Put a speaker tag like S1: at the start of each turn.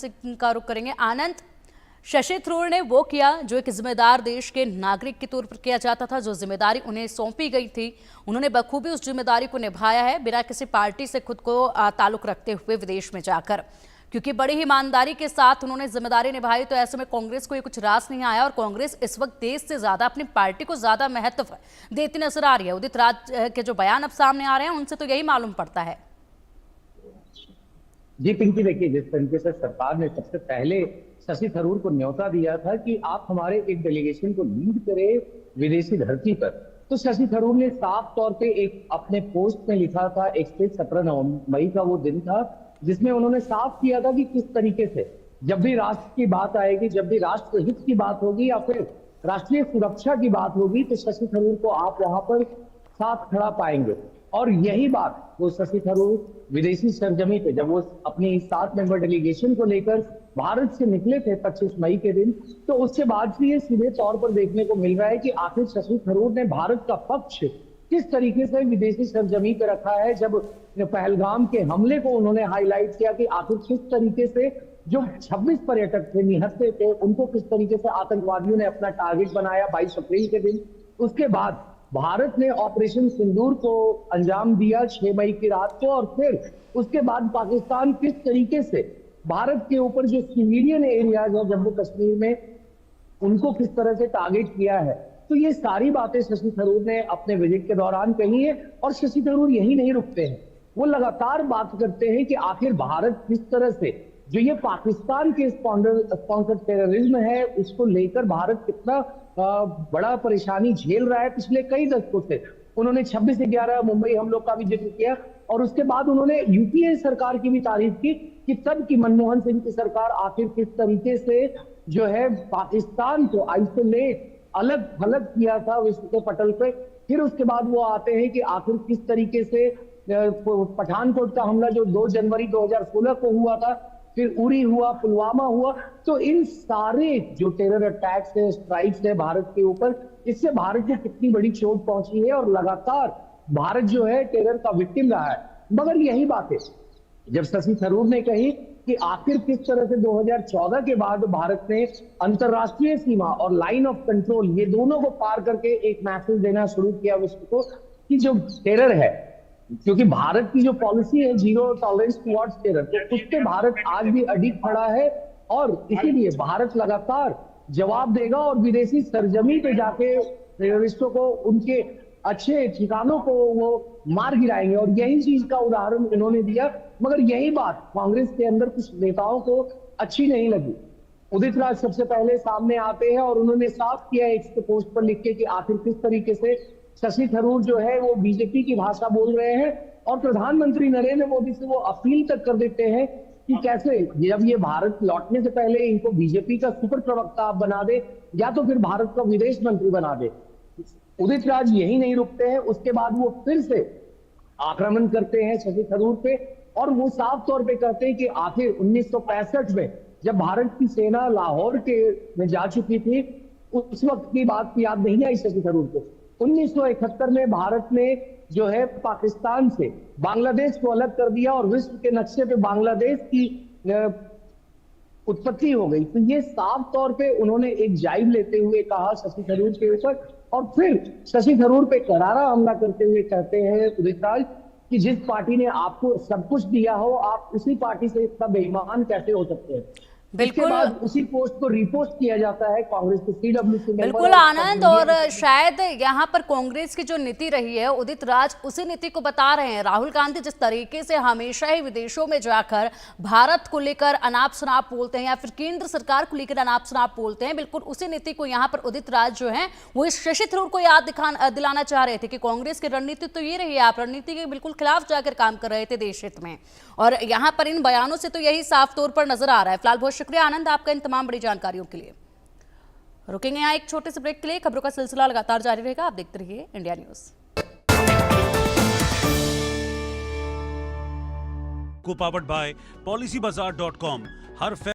S1: सिंह का रुख करेंगे। आनंद, शशि थरूर ने वो किया जो एक जिम्मेदार देश के नागरिक के तौर पर किया जाता था, जो जिम्मेदारी उन्हें सौंपी गई थी उन्होंने बखूबी उस जिम्मेदारी को निभाया है, बिना किसी पार्टी से खुद को ताल्लुक रखते हुए विदेश में जाकर, क्योंकि बड़ी ईमानदारी के साथ उन्होंने जिम्मेदारी निभाई। तो ऐसे में कांग्रेस को ये कुछ रास नहीं आया और कांग्रेस इस वक्त देश से ज्यादा अपनी पार्टी को ज्यादा महत्व देती नजर आ रही है। उदित राज के जो बयान अब सामने आ रहे हैं उनसे तो यही मालूम पड़ता है।
S2: जी पिंकी, देखिए जिस तरीके से सरकार ने सबसे पहले शशि थरूर को न्योता दिया था कि आप हमारे एक डेलीगेशन को लीड करें विदेशी धरती पर, तो शशि थरूर ने साफ तौर पे एक अपने पोस्ट में लिखा था, 17 मई का वो दिन था जिसमें उन्होंने साफ किया था कि किस तरीके से जब भी राष्ट्र की बात आएगी, जब भी राष्ट्र हित की बात होगी या फिर राष्ट्रीय सुरक्षा की बात होगी, तो शशि थरूर को आप वहां पर साथ खड़ा पाएंगे। और यही बात वो शशि थरूर विदेशी सरजमी पे जब वो अपनी 7 मेंबर डेलीगेशन को लेकर भारत से निकले थे 25 मई के दिन, तो उसके बाद से ये सीधे तौर पर देखने को मिल रहा है कि आखिर शशि थरूर ने भारत का पक्ष किस तरीके से विदेशी सरजमी पे रखा है। जब पहलगाम के हमले को उन्होंने हाईलाइट किया कि आखिर किस तरीके से जो 26 पर्यटक थे, निहत्थे थे, उनको किस तरीके से आतंकवादियों ने अपना टारगेट बनाया 22 अप्रैल के दिन। उसके बाद भारत ने ऑपरेशन सिंदूर को अंजाम दिया 6 मई की रात को, और फिर उसके बाद पाकिस्तान किस तरीके से भारत के ऊपर जो सिविलियन एरियाज है जम्मू कश्मीर में, उनको किस तरह से टारगेट किया है। तो ये सारी बातें शशि थरूर ने अपने विजिट के दौरान कही है। और शशि थरूर यही नहीं रुकते हैं, वो लगातार बात करते हैं कि आखिर भारत किस तरह से जो ये पाकिस्तान के स्पॉन्सर्ड टेररिज्म है उसको लेकर भारत कितना बड़ा परेशानी झेल रहा है पिछले कई दशकों से। उन्होंने 26/11 मुंबई हमलों का भी जिक्र किया और उसके बाद उन्होंने यूपीए सरकार की भी तारीफ की कि तब की मनमोहन सिंह की सरकार आखिर किस तरीके से जो है पाकिस्तान को आइसोलेट अलग थलग किया था विश्व के पटल पे। फिर उसके बाद वो आते हैं कि आखिर किस तरीके से पठानकोट का हमला जो 2 जनवरी 2016 को हुआ था, फिर उरी हुआ, पुलवामा हुआ। तो इन सारे जो टेरर अटैक्स है, स्ट्राइक्स है भारत के ऊपर, इससे भारत को कितनी बड़ी चोट पहुंची है और लगातार भारत जो है टेरर का विक्टिम रहा है। मगर यही बात है जब शशि थरूर ने कही कि आखिर किस तरह से 2014 के बाद भारत ने अंतरराष्ट्रीय सीमा और लाइन ऑफ कंट्रोल ये दोनों को पार करके एक मैसेज देना शुरू किया विश्व को कि जो टेरर है, क्योंकि भारत की जो पॉलिसी है जीरो टॉलरेंस टुवर्ड्स टेरर, तो उससे भारत आज भी अडिग खड़ा है और इसीलिए भारत लगातार जवाब देगा और विदेशी सरजमी पे जाके टेररिस्टों को उनके अच्छे ठिकानों को वो मार गिराएंगे। और यही चीज का उदाहरण इन्होंने दिया। मगर यही बात कांग्रेस के अंदर कुछ नेताओं को अच्छी नहीं लगी। उदित राज सबसे पहले सामने आते हैं और उन्होंने साफ किया एक पोस्ट पर लिख के कि आखिर किस तरीके से शशि थरूर जो है वो बीजेपी की भाषा बोल रहे हैं और प्रधानमंत्री नरेंद्र मोदी से वो अपील तक कर देते हैं कि कैसे जब ये भारत लौटने से पहले इनको बीजेपी का सुपर प्रवक्ता आप बना दे या तो फिर भारत का विदेश मंत्री बना दे। उदित राज यही नहीं रुकते हैं, उसके बाद वो फिर से आक्रमण करते हैं शशि थरूर पे और वो साफ तौर पे कहते हैं कि आखिर 1965 में जब भारत की सेना लाहौर के में जा चुकी थी उस वक्त की बात याद नहीं आई शशि थरूर को। 1971 में भारत ने जो है पाकिस्तान से बांग्लादेश को अलग कर दिया और विश्व के नक्शे पे बांग्लादेश की उत्पत्ति हो गई। तो ये साफ तौर पे उन्होंने एक जाइब लेते हुए कहा शशि थरूर के ऊपर और फिर शशि थरूर पे करारा हमला करते हुए कहते हैं उदित राज कि जिस पार्टी ने आपको सब कुछ दिया हो आप उसी पार्टी से इतना बेईमान कैसे हो सकते हैं। इसके बाद उसी पोस्ट को रिपोस्ट किया जाता है कांग्रेस के सीडब्ल्यूसी मेंबर।
S1: बिल्कुल आनंद, और शायद यहाँ पर कांग्रेस की जो नीति रही है उदित राज उसी नीति को बता रहे हैं। राहुल गांधी जिस तरीके से हमेशा ही विदेशों में जाकर भारत को लेकर अनाप शनाप बोलते हैं या फिर केंद्र सरकार को लेकर अनाप शनाप बोलते हैं, बिल्कुल उसी नीति को यहाँ पर उदित राज जो है वो इस शशि थरूर को याद दिलाना चाह रहे थे कि कांग्रेस की रणनीति तो ये रही है, आप रणनीति के बिल्कुल खिलाफ जाकर काम कर रहे थे देश हित में। और यहाँ पर इन बयानों से तो यही साफ तौर पर नजर आ रहा है। फिलहाल बहुत शुक्रिया आनंद आपका इन तमाम बड़ी जानकारियों के लिए। रुकेंगे यहाँ एक छोटे से ब्रेक के लिए, खबरों का सिलसिला लगातार जारी रहेगा, आप देखते रहिए इंडिया न्यूज।
S3: को पावर्ड बाय PolicyBazaar.com। हर